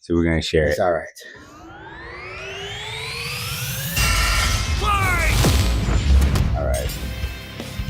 So we're gonna share It's it. all right. All right.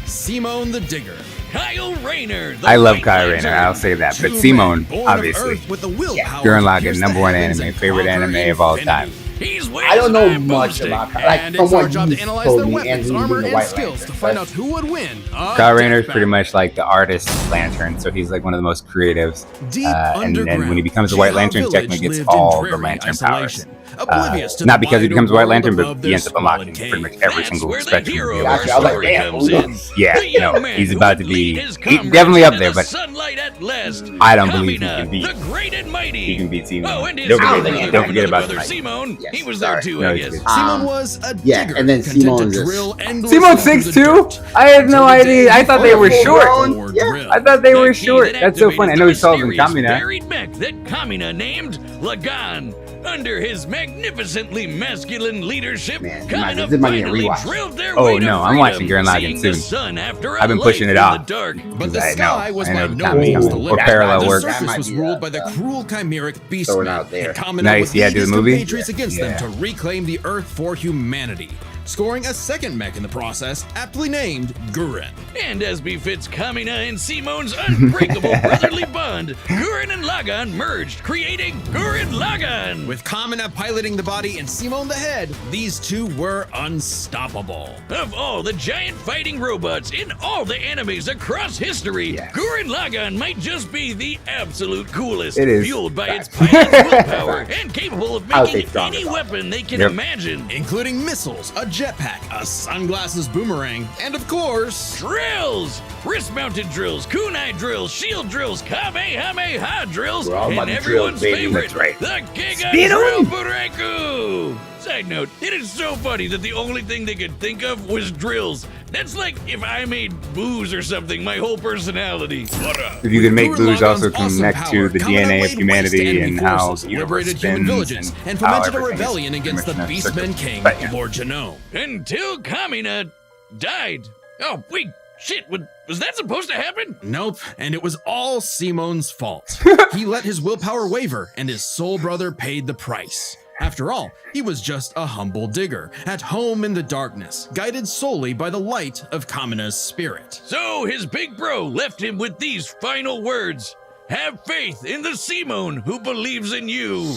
Simone the Digger. Kyle Rayner. I love Kyle Rayner. I'll say that. But Simone, obviously. With the willpower Gurren to pierce Lagann, the number one heavens anime, and favorite conquer anime of all infinity. time. He's I don't know Wednesday much boasting. about Kyle. Like And from it's our what job you to analyze told their me, and weapons, he's armor, the and White skills Lantern, to find but- out who would win. Kyle Rayner is pretty much like the artist lantern, so he's like one of the most creatives. Deep And when he underground, becomes a White Giga Lantern, Village technically gets lived in all the dreary lantern powers. isolation, oblivious to Not the because he wider becomes a White world Lantern, but above he ends up their unlocking sprawling pretty much cave. every That's single where the spectrum hero of of the our Gotcha. I was like, story damn, comes in. Yeah, The young no, man he's who about would to be- lead his he's comrades definitely up into there, the but sunlight at last. I don't believe he Kamina, can beat. the great and mighty. He can beat Simone. Oh, and his Don't forget- older don't brother, forget about brother Mike. Simone. Yes, He was sorry. there too, No, I it's guess. good. Simone was a yeah, digger, and then content Simone to just- drill endless Simone through the 6'2"? dirt. I had no Until the idea. day I thought they before were the short. hardcore Yeah. drill. I thought they were The key short. that That's so funny. I know activated he's taller than the mysterious Kamina. buried mech that Kamina named Lagann. Under his magnificently masculine leadership, Man, Kamina this might need a finally rewatch. drilled their Oh, way to no, I'm watching freedom, Gurren Lagann seeing the soon. sun after I've been a pushing life it in off. the dark. But the I know. sky was I know by the no time is means the coming. limit. Or parallel The work. surface That might was be ruled the- by the cruel chimeric Throwing beastmen, out there. and Kamina Nice, would yeah, lead do his the movie? compatriots against Yeah. them to reclaim the Earth for humanity, scoring a second mech in the process, aptly named Gurren. And as befits Kamina and Simone's unbreakable brotherly bond, Gurren and Lagann merged, creating Gurren Lagann. With Kamina piloting the body and Simone the head, these two were unstoppable. Of all the giant fighting robots in all the animes across history, Yes. Gurren Lagann might just be the absolute coolest. It is. Fueled by its Facts. pilot's willpower and capable of I would say making stronger, any though. weapon they can Yep. imagine. Including missiles, a jetpack, a sunglasses boomerang, and of course, Drills! Wrist-mounted drills, kunai drills, shield drills, kamehameha drills, We're all about and the drills, everyone's baby. favorite, That's right. the Giga Speed 'em! Drill Breaks. Side note, it is so funny that the only thing they could think of was drills. That's like if I made booze or something, my whole personality. What up? If you can make Gurren booze also Lagann's awesome connect to power, the Kamina DNA of laid waste to humanity enemy and how forces, the universe liberated human spins villages, and how fomented a everything is rebellion pretty against the much in a circle. Beastman King, But, yeah. Lord Genome. Until Kamina died. Oh, wait, shit, was that supposed to happen? Nope, and it was all Simone's fault. He let his willpower waver, and his soul brother paid the price. After all, he was just a humble digger, at home in the darkness, guided solely by the light of Kamina's spirit. So his big bro left him with these final words. Have faith in the Simone who believes in you.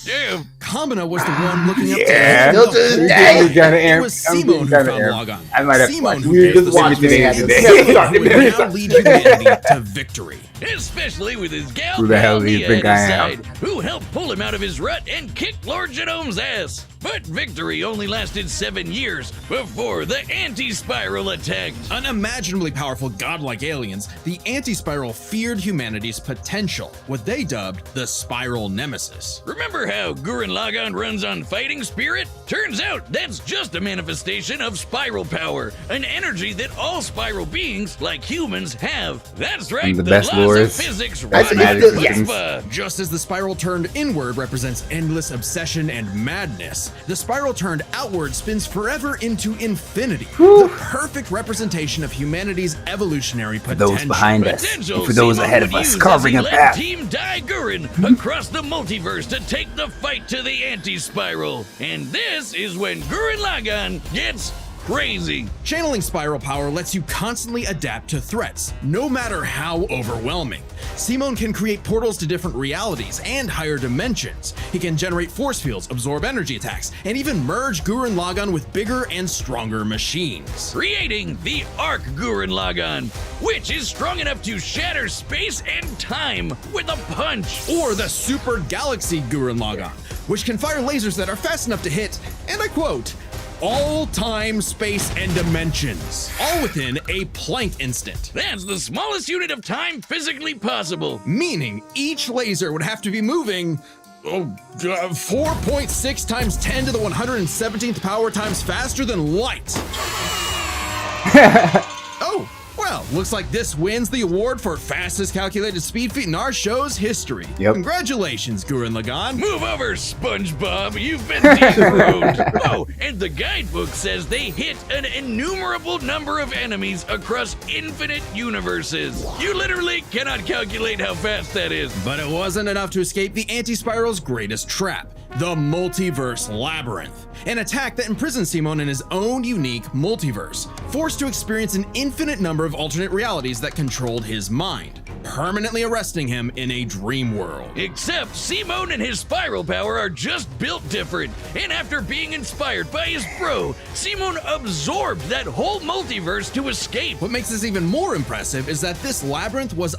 Damn. Kamina was the one looking up Yeah. to him. Still to this the day. whole I'm kinda It amped. was I'm Simone who kinda found amped. Lagann. I might have to Simone watch who We gave just the watched Simone it the today. Simone who would now lead humanity to victory. Especially with his gal Who the hell do you Nia think at his I am? side, who helped pull him out of his rut and kick Lord Genome's ass. But victory only lasted 7 years before the anti-spiral attacked. Unimaginably powerful godlike aliens, the anti-spiral feared humanity's potential, what they dubbed the spiral nemesis. Remember how Gurren Lagann runs on fighting spirit? Turns out that's just a manifestation of spiral power, an energy that all spiral beings, like humans, have. That's right, the the best laws lures. of physics That's run magic on systems. chutzpah. Just as the spiral turned inward represents endless obsession and madness, the spiral turned outward spins forever into infinity. The perfect representation of humanity's evolutionary potential. Those behind us, Potential and for those Simone ahead of would us, use carving as a he led path. Team Dai Gurren across the multiverse to take the fight to the anti-spiral. And this is when Gurren Lagann gets crazy. Channeling spiral power lets you constantly adapt to threats, no matter how overwhelming. Simone can create portals to different realities and higher dimensions. He can generate force fields, absorb energy attacks, and even merge Gurren Lagann with bigger and stronger machines. Creating the Arc Gurren Lagann, which is strong enough to shatter space and time with a punch. Or the Super Galaxy Gurren Lagann, which can fire lasers that are fast enough to hit, and I quote, all time, space, and dimensions, all within a Planck instant. That's the smallest unit of time physically possible. Meaning each laser would have to be moving 4.6 times 10 to the 117th power times faster than light. Oh, Well, looks like this wins the award for fastest calculated speed feat in our show's history. Yep. Congratulations, Gurren Lagann. Move over, SpongeBob. You've been dethroned. Oh, and the guidebook says they hit an innumerable number of enemies across infinite universes. You literally cannot calculate how fast that is. But it wasn't enough to escape the anti-spiral's greatest trap, the multiverse labyrinth. An attack that imprisons Simon in his own unique multiverse, forced to experience an infinite number of alternate realities that controlled his mind, permanently arresting him in a dream world. Except Simon and his spiral power are just built different, and after being inspired by his bro, Simon absorbed that whole multiverse to escape. What makes this even more impressive is that this labyrinth was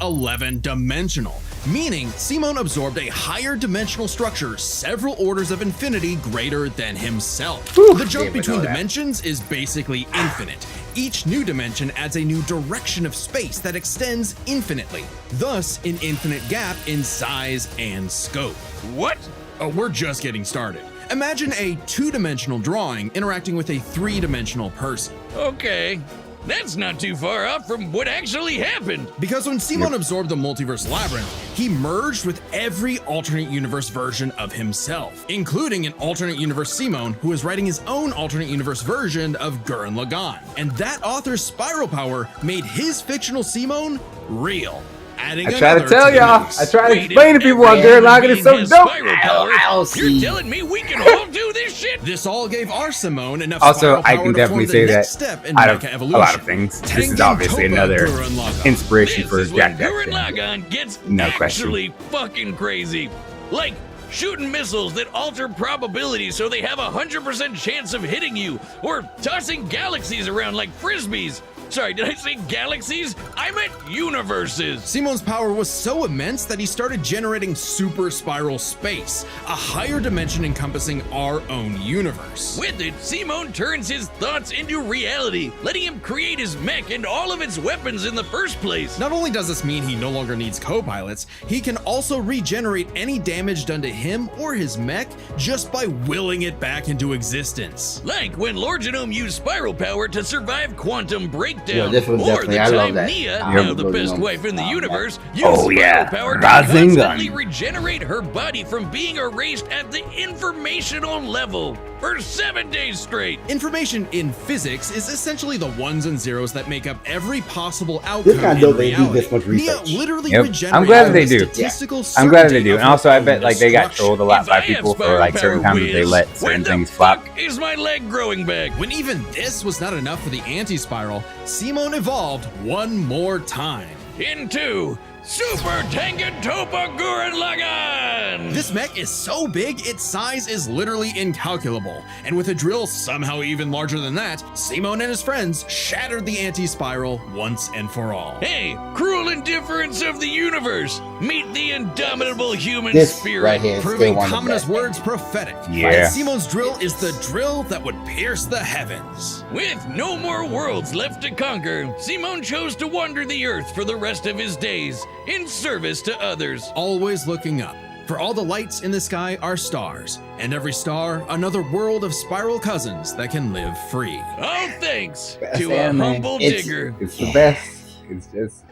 11-dimensional, meaning Simon absorbed a higher dimensional structure several orders of infinity greater than himself. The jump between dimensions is basically infinite. Each new dimension adds a new direction of space that extends infinitely, thus an infinite gap in size and scope. What? Oh, we're just getting started. Imagine a 2-dimensional drawing interacting with a 3-dimensional person. Okay. That's not too far off from what actually happened. Because when Simon absorbed the multiverse labyrinth, he merged with every alternate universe version of himself, including an alternate universe Simon who is writing his own alternate universe version of Gurren Lagann. And that author's spiral power made his fictional Simon real. Adding I try to another tell the y'all. mix. I try to Wait, explain to if people why every Gurren Lagann being is so has dope. spiral power, I'll you're see. telling me we can all do this shit? This all gave our Simone enough Also, spiral I power can to definitely form say the that next step in out of mecha a evolution. lot of things, this is Tengen obviously Toppa another Gurren Lagann. inspiration This for is when Jack Jack. Gurren thing. Lagann gets No question. actually fucking crazy. Like shooting missiles that alter probability so they have a 100% chance of hitting you, or tossing galaxies around like frisbees. Sorry, did I say galaxies? I meant universes. Simon's power was so immense that he started generating super spiral space, a higher dimension encompassing our own universe. With it, Simon turns his thoughts into reality, letting him create his mech and all of its weapons in the first place. Not only does this mean he no longer needs co-pilots, he can also regenerate any damage done to him or his mech just by willing it back into existence. Like when Lord Genome used spiral power to survive quantum breakdown, Yeah, this was or the definitely- I love time that. Nia, Yep. now the Lord best Genome. wife in the universe, used Oh, spiral yeah. power to Rasengan. constantly regenerate her body from being erased at the informational level for 7 days straight. Information in physics is essentially the ones and zeros that make up every possible outcome This guy in knows they do reality. this much Nia research. literally Yep. regenerates I'm glad that they with do. statistical I'm glad they certainty do. of And also, her I bet own like they got destruction. trolled a lot If by I have people for spiral like certain power times that they whiz, let when certain the things flop. fuck is my leg growing back? When even this was not enough for the anti-spiral, Simon evolved one more time. Into Super Tengen Toppa Gurren Lagann! This mech is so big, its size is literally incalculable. And with a drill somehow even larger than that, Simon and his friends shattered the anti-spiral once and for all. Hey, cruel indifference of the universe! Meet the indomitable human This spirit! right here is Proving still one of the Kamina's best. words prophetic. Yeah. And Simon's drill is the drill that would pierce the heavens. With no more worlds left to conquer, Simon chose to wander the earth for the rest of his days, in service to others. Always looking up. For all the lights in the sky are stars, and every star another world of spiral cousins that can live free. All thanks Best to a anime. humble It's- digger. It's the best. It's just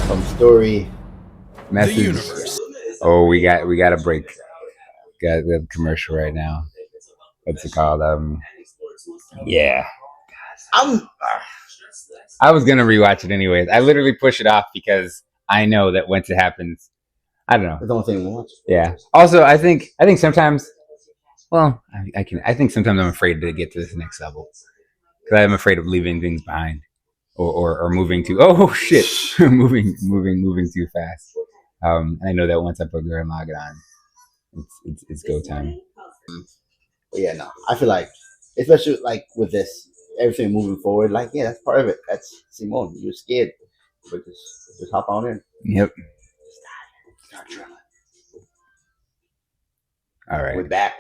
Some story. message. The universe. Oh, we got a break. Got the commercial right now. What's it called? Yeah. I was gonna rewatch it anyways. I literally push it off because I know that once it happens, I don't know. That's the only thing we watch. Yeah. Also, I think sometimes. Well, I think sometimes I'm afraid to get to this next level because I'm afraid of leaving things behind, or moving too. Oh shit! moving too fast. I know that once I put Gurren Lagann on, it's go time. But yeah, no. I feel like, especially like with this, everything moving forward, like, yeah, that's part of it. That's Simone. You're scared, but just hop on in. Yep. Start drilling. All right. We're back.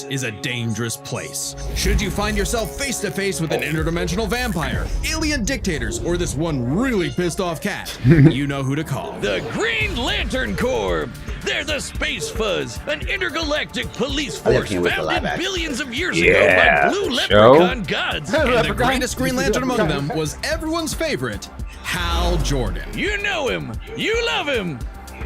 world is a dangerous place. Should you find yourself face to face with an interdimensional vampire, alien dictators, or this one really pissed off cat, you know who to call. The Green Lantern Corps. They're the Space Fuzz, an intergalactic police I force can't wait for live founded action. billions of years Yeah, ago by blue show. leprechaun gods. And the greatest Green Lantern among them was everyone's favorite, Hal Jordan. You know him, you love him,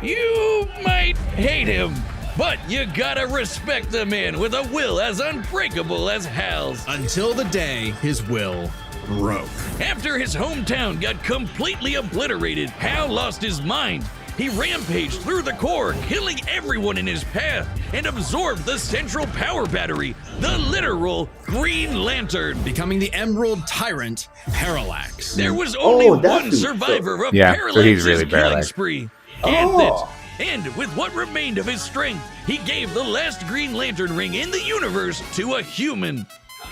you might hate him, but you gotta respect the man with a will as unbreakable as Hal's. Until the day his will broke. After his hometown got completely obliterated, Hal lost his mind. He rampaged through the core, killing everyone in his path, and absorbed the central power battery, the literal Green Lantern. Becoming the Emerald Tyrant, Parallax. There was only that's one who- survivor of Yeah, so Parallax's he's really killing Parallax. spree. Oh. And with what remained of his strength, he gave the last Green Lantern ring in the universe to a human,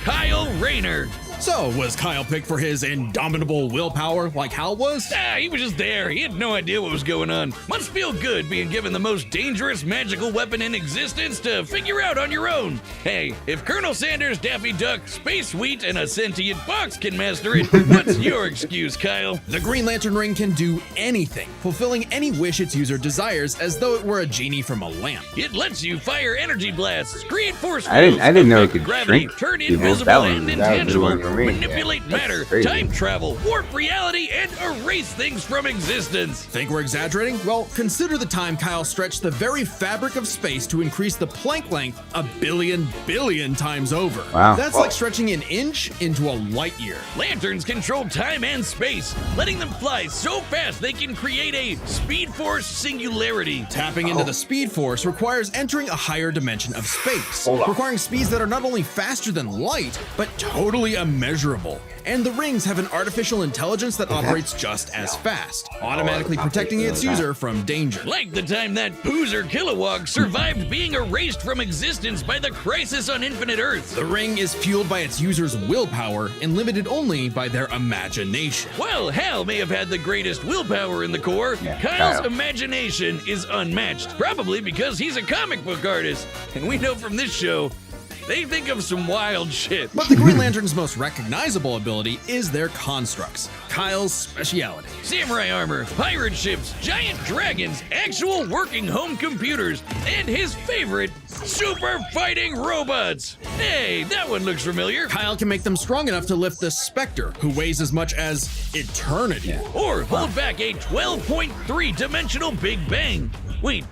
Kyle Rayner. So, was Kyle picked for his indomitable willpower like Hal was? He was just there. He had no idea what was going on. Must feel good being given the most dangerous magical weapon in existence to figure out on your own. Hey, if Colonel Sanders, Daffy Duck, Space Wheat, and a sentient box can master it, what's your excuse, Kyle? The Green Lantern ring can do anything, fulfilling any wish its user desires as though it were a genie from a lamp. It lets you fire energy blasts, create force I didn't know it affect could gravity, shrink turn people. invisible That and was intangible, really for me, manipulate yeah. matter, That's crazy. time travel, warp reality, and erase things from existence. Think we're exaggerating? Well, consider the time Kyle stretched the very fabric of space to increase the Planck length a billion times over. Wow. That's like stretching an inch into a light year. Lanterns control time and space, letting them fly so fast they can create a Speed Force singularity. Tapping into the Speed Force requires entering a higher dimension of space, requiring speeds that are not only faster than light, but totally immeasurable. And the rings have an artificial intelligence that operates just as fast, automatically protecting its user from danger. Like the time that Poozer Kilowog survived being erased from existence by the Crisis on Infinite Earths. The ring is fueled by its user's willpower and limited only by their imagination. While Hal may have had the greatest willpower in the Corps, Yeah, Kyle's Kyle. imagination is unmatched, probably because he's a comic book artist. And we know from this show, they think of some wild shit. But the Green Lantern's most recognizable ability is their constructs, Kyle's speciality. Samurai armor, pirate ships, giant dragons, actual working home computers, and his favorite, super fighting robots. Hey, that one looks familiar. Kyle can make them strong enough to lift the Spectre, who weighs as much as eternity. Or hold back a 12.3 dimensional Big Bang. Wait,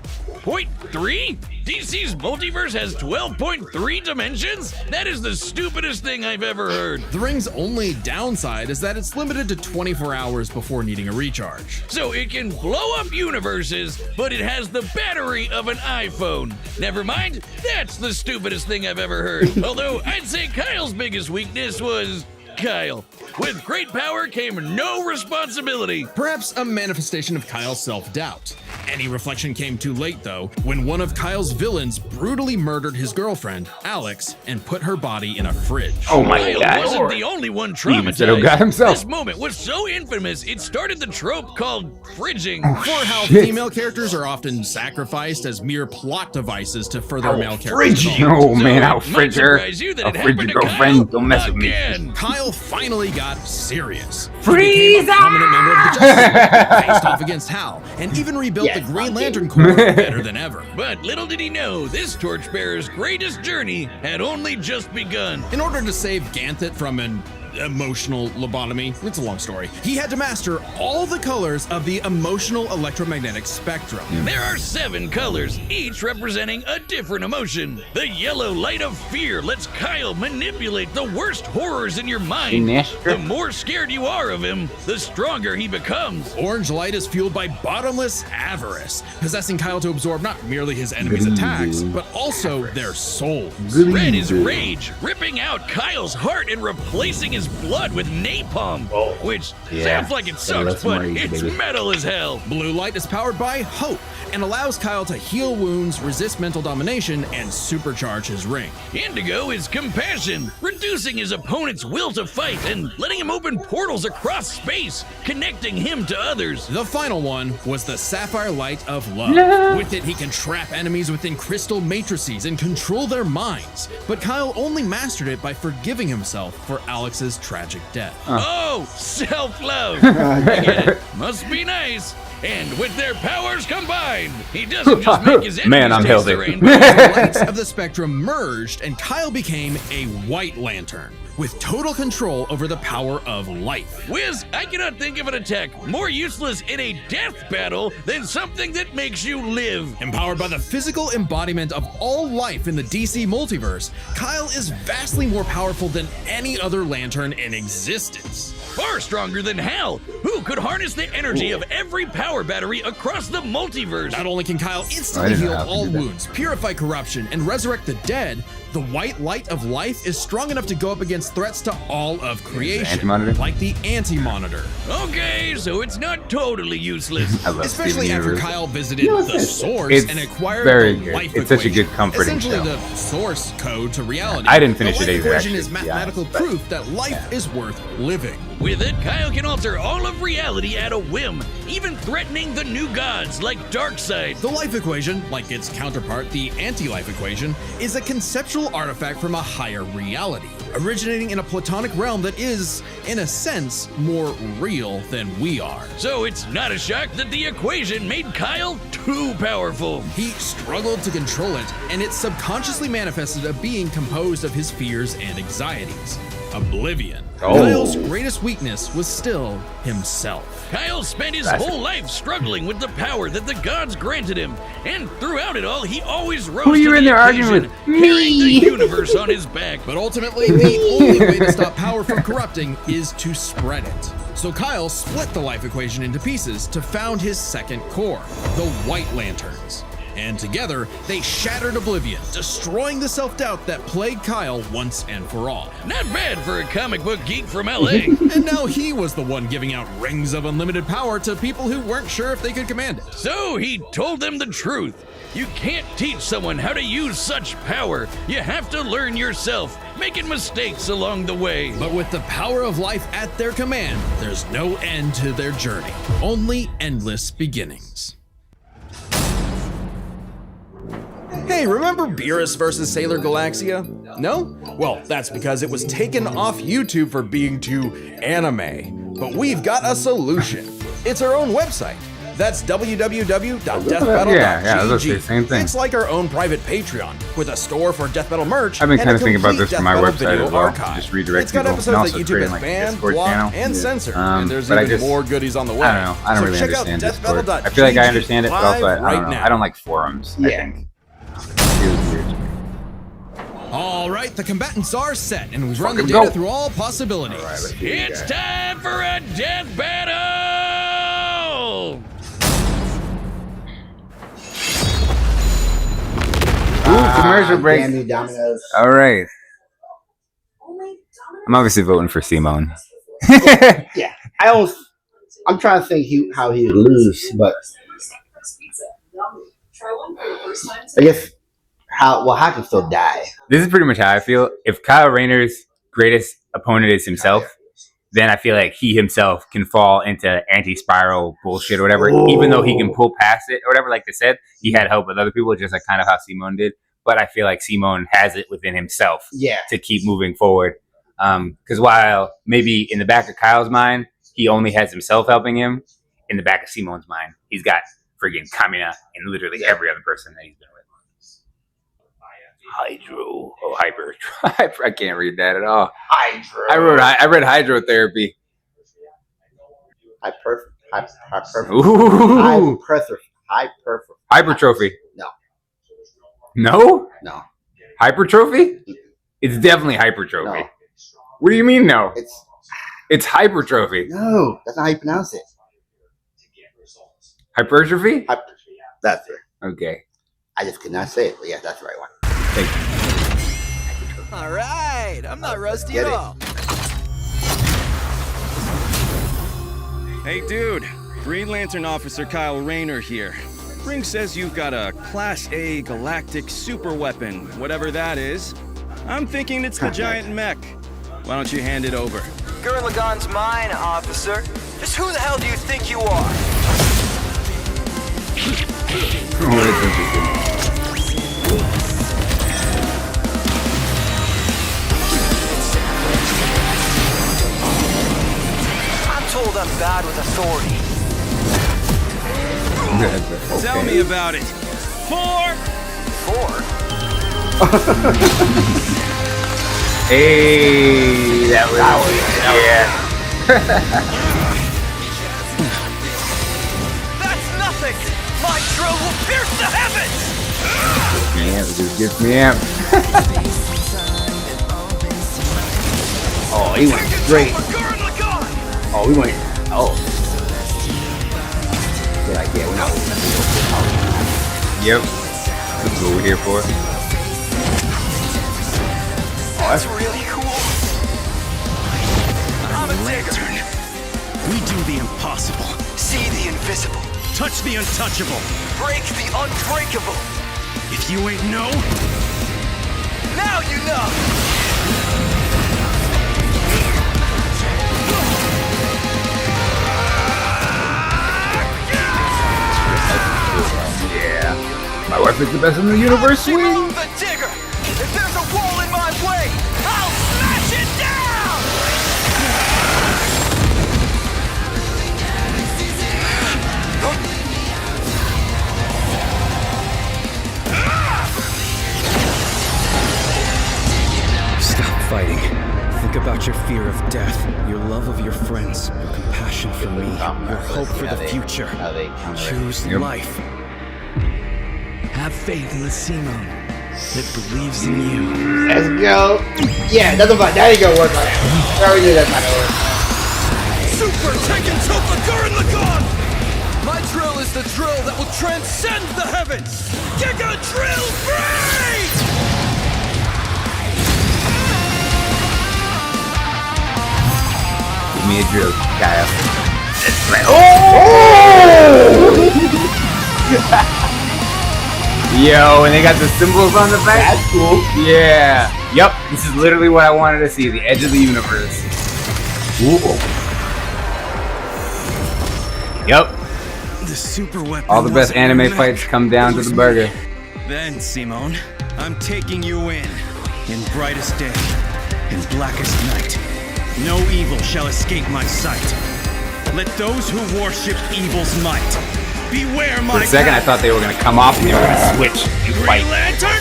0.3? DC's multiverse has 12.3 dimensions? That is the stupidest thing I've ever heard. The ring's only downside is that it's limited to 24 hours before needing a recharge. So it can blow up universes, but it has the battery of an iPhone. Never mind, that's the stupidest thing I've ever heard. Although I'd say Kyle's biggest weakness was Kyle. With great power came no responsibility. Perhaps a manifestation of Kyle's self-doubt. Any reflection came too late, though, when one of Kyle's villains brutally murdered his girlfriend, Alex, and put her body in a fridge. Oh my Kyle god. wasn't the only one He even said, "Oh, traumatized. God himself." This moment was so infamous, it started the trope called fridging. For how Shit. female characters are often sacrificed as mere plot devices to further male characters' Fridge. development. Oh man, I'll it might fridge her. surprise you that I'll it fridge happened your to girlfriend. Kyle Don't mess with me. again. Kyle finally got serious. Freeze! He became a prominent member of the Justice League, faced off against Hal, and even rebuilt the Green Lantern Corps better than ever. But little did he know, this torchbearer's greatest journey had only just begun. In order to save Ganthet from an emotional lobotomy, it's a long story, he had to master all the colors of the emotional electromagnetic spectrum. There are 7 colors, each representing a different emotion. The yellow light of fear lets Kyle manipulate the worst horrors in your mind. Sinestro. The more scared you are of him, the stronger he becomes. Orange light is fueled by bottomless avarice, possessing Kyle to absorb not merely his enemies' Greedy. attacks, but also their souls. Red is rage, ripping out Kyle's heart and replacing his blood with napalm, which Yeah. sounds like it Gotta sucks, let some but rage, it's baby. metal as hell. Blue light is powered by hope, and allows Kyle to heal wounds, resist mental domination, and supercharge his ring. Indigo is compassion, reducing his opponent's will to fight and letting him open portals across space, connecting him to others. The final one was the Sapphire Light of Love. With it, he can trap enemies within crystal matrices and control their minds. But Kyle only mastered it by forgiving himself for Alex's tragic death. Oh, self-love. I get it. Must be nice. And with their powers combined, he doesn't just make his enemies Man, I'm taste the healthy. rainbow. The lights of the spectrum merged, and Kyle became a White Lantern with total control over the power of life. Wiz, I cannot think of an attack more useless in a death battle than something that makes you live. Empowered by the physical embodiment of all life in the DC multiverse, Kyle is vastly more powerful than any other lantern in existence. Far stronger than Hal, who could harness the energy of every power battery across the multiverse. Not only can Kyle instantly didn't heal have to all do that. wounds, purify corruption, and resurrect the dead, the White Light of Life is strong enough to go up against threats to all of creation, Anti-Monitor? like the Anti-Monitor. Okay, so it's not totally useless. I love Especially Steven after Universe. Kyle visited the Source It's and acquired very the good. life It's such a equation, good, comforting essentially show. the source code to reality. I didn't finish the it life either, equation actually, is to be mathematical honest, but- proof that life is worth living. With it, Kyle can alter all of reality at a whim, even threatening the new gods like Darkseid. The life equation, like its counterpart, the anti-life equation, is a conceptual artifact from a higher reality, originating in a platonic realm that is, in a sense, more real than we are. So it's not a shock that the equation made Kyle too powerful. He struggled to control it, and it subconsciously manifested a being composed of his fears and anxieties. Oblivion. Oh. Kyle's greatest weakness was still himself. Kyle spent his Classic. whole life struggling with the power that the gods granted him, and throughout it all, he always rose Who are you to in the there arguing occasion, with? carrying the Me. universe on his back. But ultimately, the only way to stop power from corrupting is to spread it. So Kyle split the life equation into pieces to found his second core, the White Lanterns. And together, they shattered Oblivion, destroying the self-doubt that plagued Kyle once and for all. Not bad for a comic book geek from LA. And now he was the one giving out rings of unlimited power to people who weren't sure if they could command it. So he told them the truth. You can't teach someone how to use such power. You have to learn yourself, making mistakes along the way. But with the power of life at their command, there's no end to their journey, only endless beginnings. Hey, remember Beerus vs. Sailor Galaxia? No? Well, that's because it was taken off YouTube for being too anime. But we've got a solution. It's our own website. That's www.deathbattle.gg. Yeah, I was gonna say the same thing. It's like our own private Patreon, with a store for Death Battle merch. I've been and kind a of thinking about complete this for my Death Battle website video as well. archive. Just redirect It's got people, episodes and that also YouTube creating has like a banned, Discord blocked, channel. and censored. And there's but I even just- more goodies on the way. I don't know. I don't So really check out understand Discord. deathbattle.gg I feel like I understand it, but also I right don't know. now. I don't like forums. I Yeah. think. Feels weird. All right, the combatants are set, and we've run the Fucking data go. through all possibilities. All right, let's do It's it. time for a death battle! Ooh, commercial break. Damn you, Domino's. All right. I'm obviously voting for Simone. Yeah, I'm trying to think how he would lose, but I guess how can still die. This is pretty much how I feel. If Kyle Rayner's greatest opponent is himself, then I feel like he himself can fall into anti-spiral bullshit or whatever, even though he can pull past it or whatever. Like they said, he had help with other people, just like kind of how Simone did. But I feel like Simone has it within himself Yeah, to keep moving forward. Because while maybe in the back of Kyle's mind, he only has himself helping him, in the back of Simone's mind, he's got friggin' Kamina and literally every other person that he's been with. Hydro. Oh, hyper. I can't read that at all. Hydro. I read hydrotherapy. Ooh. Hypertrophy. No. No? No. Hypertrophy? It's definitely hypertrophy. No. What do you mean no? It's hypertrophy. no. That's not how you pronounce it. Hypertrophy? That's it. Okay. I just could not say it, but yeah, that's the right one. Thank you. All right, I'm not rusty Get at it. all. Hey dude, Green Lantern Officer Kyle Rayner here. Ring says you've got a Class A galactic super weapon, whatever that is. I'm thinking it's the giant mech. Why don't you hand it over? Gurren Lagann's mine, officer. Just who the hell do you think you are? Oh, that's interesting. I'm told I'm bad with authority. Okay. Tell me about it. 4! 4? Hey, that was yeah. That's nothing! My drill will pierce the heavens! Man, it just gets me amped. Oh, he went straight. Gurren Lagann! Oh, we went. Oh. They're like, yeah, we're not. Yep. That's what we're here for. That's really cool. I'm a digger. We do the impossible. See the invisible. Touch the untouchable. Break the unbreakable. If you ain't know, Now you know. Yeah. My weapon's the best in the universe. Swing. Simone the digger. If there's a wall in my way, I'll smash it down. stop fighting. Think about your fear of death, your love of your friends, your compassion for me, your hope for the future. Choose life. Have faith in the Simone that believes in you. Let's go. Yeah, that's about that ain't gonna work like that. I already knew that's not gonna work. Super Tekken Topa Gurren Lagann! My drill is the drill that will transcend the heavens! Giga Drill Breaks! Give me a drill, Kyle. It's like, Yo, and they got the symbols on the back. That's cool. Yeah. Yep. This is literally what I wanted to see. The edge of the universe. Ooh. Yep. The super weapon. All the best wasn't anime meant- fights come down it to was the burger. Then, Simone, I'm taking you in brightest day, in blackest night. No evil shall escape my sight. Let those who worship evil's might beware my For a second, I thought they were gonna come off and they were gonna switch and fight. Lantern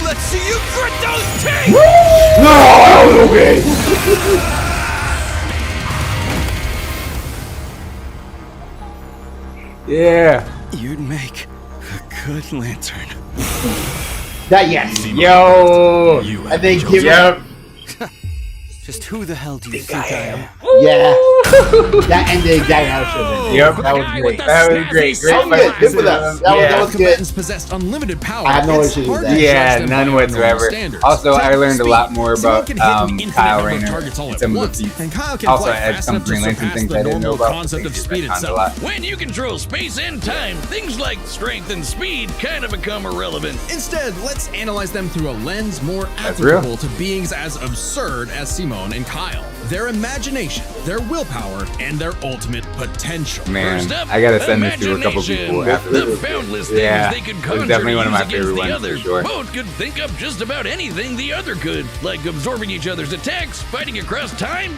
Let's see you grit those teeth! No, that was okay. Yeah. You'd make a good lantern. That yes. Yo. I think give Yep. Just who the hell do you think I am? Yeah. That ended exactly how it should have been. Yep. That was great. That was great. Great That was good. Good for them. That Yeah. was good. Combatants possessed unlimited power. I have no it's issues with hard that. to judge Yeah, them none by our normal whatsoever. standards. Also, I Top learned a lot speed. more Simone about can hit an infinite Kyle number of Rayner targets all and at some of the once, feats. and Kyle can Also, fly I had fast some enough to freelancing surpass things the I didn't know normal about. concept of speed A lot. itself. When you control space and time, things like strength and speed kind of become irrelevant. Instead, let's analyze them through a lens more That's real. applicable to beings as absurd as Simone and Kyle. Their imagination, their willpower, and their ultimate potential. Man, First up, I gotta send this to a couple imagination. people after The this. boundless things Yeah, they could it was conjure definitely one of my use against favorite the ones other. for sure. Both could think up just about anything the other could, like absorbing each other's attacks, fighting across time,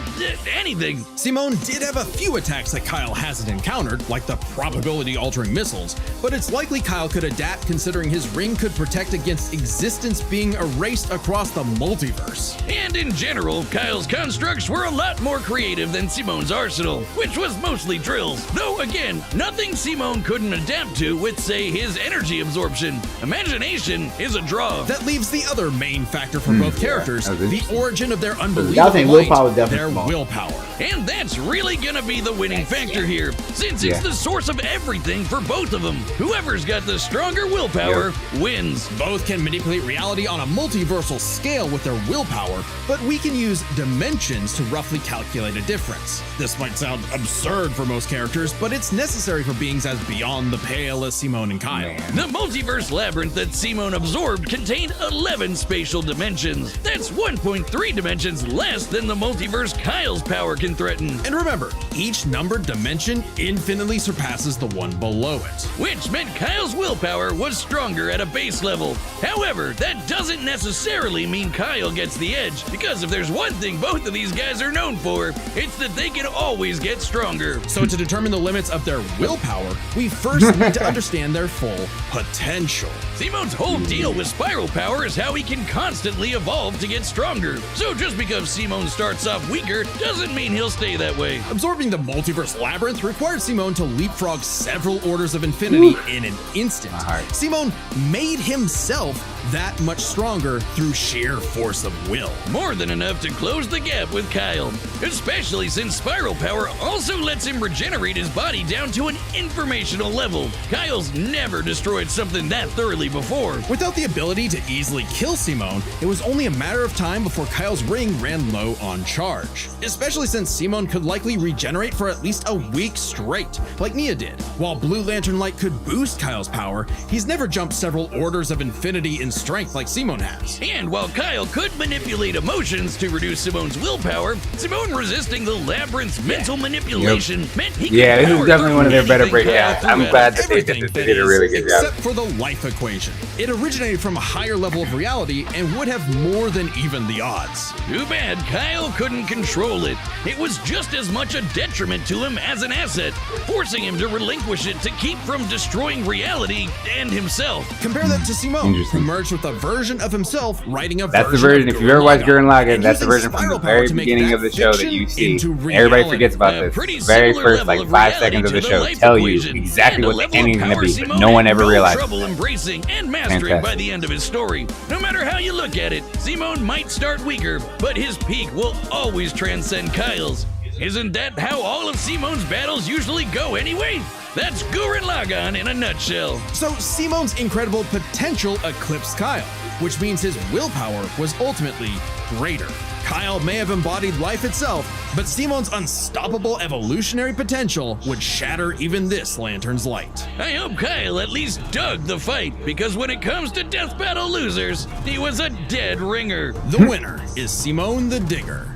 anything. Simone did have a few attacks that Kyle hasn't encountered, like the probability-altering missiles, but it's likely Kyle could adapt considering his ring could protect against existence being erased across the multiverse. And in general, Kyle's constructs were a lot more creative than Simone's arsenal, which was mostly drills. Though again, nothing Simone couldn't adapt to with, say, his energy absorption. Imagination is a draw. That leaves the other main factor for both characters, that was the interesting. origin of their That unbelievable thing, might, willpower definitely their small. willpower. And that's really gonna be the winning factor here, since it's Yeah. the source of everything for both of them. Whoever's got the stronger willpower wins. Both can manipulate reality on a multiversal scale with their willpower, but we can use dimensions to roughly calculate a difference. This might sound absurd for most characters, but it's necessary for beings as beyond the pale as Simone and Kyle. Man. The multiverse labyrinth that Simone absorbed contained 11 spatial dimensions. That's 1.3 dimensions less than the multiverse Kyle's power can threaten. And remember, each numbered dimension infinitely surpasses the one below it. Which meant Kyle's willpower was stronger at a base level. However, that doesn't necessarily mean Kyle gets the edge, because if there's one thing both of these guys are known for, it's that they can always get stronger. So to determine the limits of their willpower, we first need to understand their full potential. Simone's whole deal with spiral power is how he can constantly evolve to get stronger. So just because Simone starts off weaker doesn't mean he'll stay that way. Absorbing the multiverse labyrinth required Simone to leapfrog several orders of infinity in an instant. Simone made himself that much stronger through sheer force of will. More than enough to close the gap with Kyle, especially since spiral power also lets him regenerate his body down to an informational level. Kyle's never destroyed something that thoroughly before. Without the ability to easily kill Simone, it was only a matter of time before Kyle's ring ran low on charge. Especially since Simone could likely regenerate for at least a week straight, like Nia did. While Blue Lantern Light could boost Kyle's power, he's never jumped several orders of infinity in strength like Simone has. And while Kyle could manipulate emotions to reduce Simone's willpower, Simone resisting the labyrinth's mental manipulation meant he could this is power definitely one of their better anything Kyle breakdowns. threw I'm at glad him. that they Everything did a really good job. except for the life equation. It originated from a higher level of reality and would have more than even the odds. Too bad Kyle couldn't control it. It was just as much a detriment to him as an asset, forcing him to relinquish it to keep from destroying reality and himself. Compare that to Simone, who Interesting. merged with a version of himself writing a That's the version version. of If you've ever watched Gurren Lagann, and that's the using version from the spiral power very to make beginning that of the show that you fiction see. into Everybody reality. forgets about A this. pretty The very similar first level of 5 reality seconds of the to show life tell you equation, exactly and a what the level of ending's going to power be, Simone but no one had ever no realizes. trouble embracing and mastering by Fantastic. the end of his story. No matter how you look at it, Simone might start weaker, but his peak will always transcend Kyle's. Isn't that how all of Simone's battles usually go anyway? That's Gurren Lagann in a nutshell. So Simone's incredible potential eclipsed Kyle, which means his willpower was ultimately greater. Kyle may have embodied life itself, but Simone's unstoppable evolutionary potential would shatter even this lantern's light. I hope Kyle at least dug the fight, because when it comes to death battle losers, he was a dead ringer. The winner is Simone the Digger.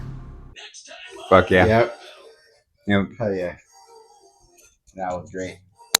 Fuck yeah. Yep. Yep. Hell yeah. That was great.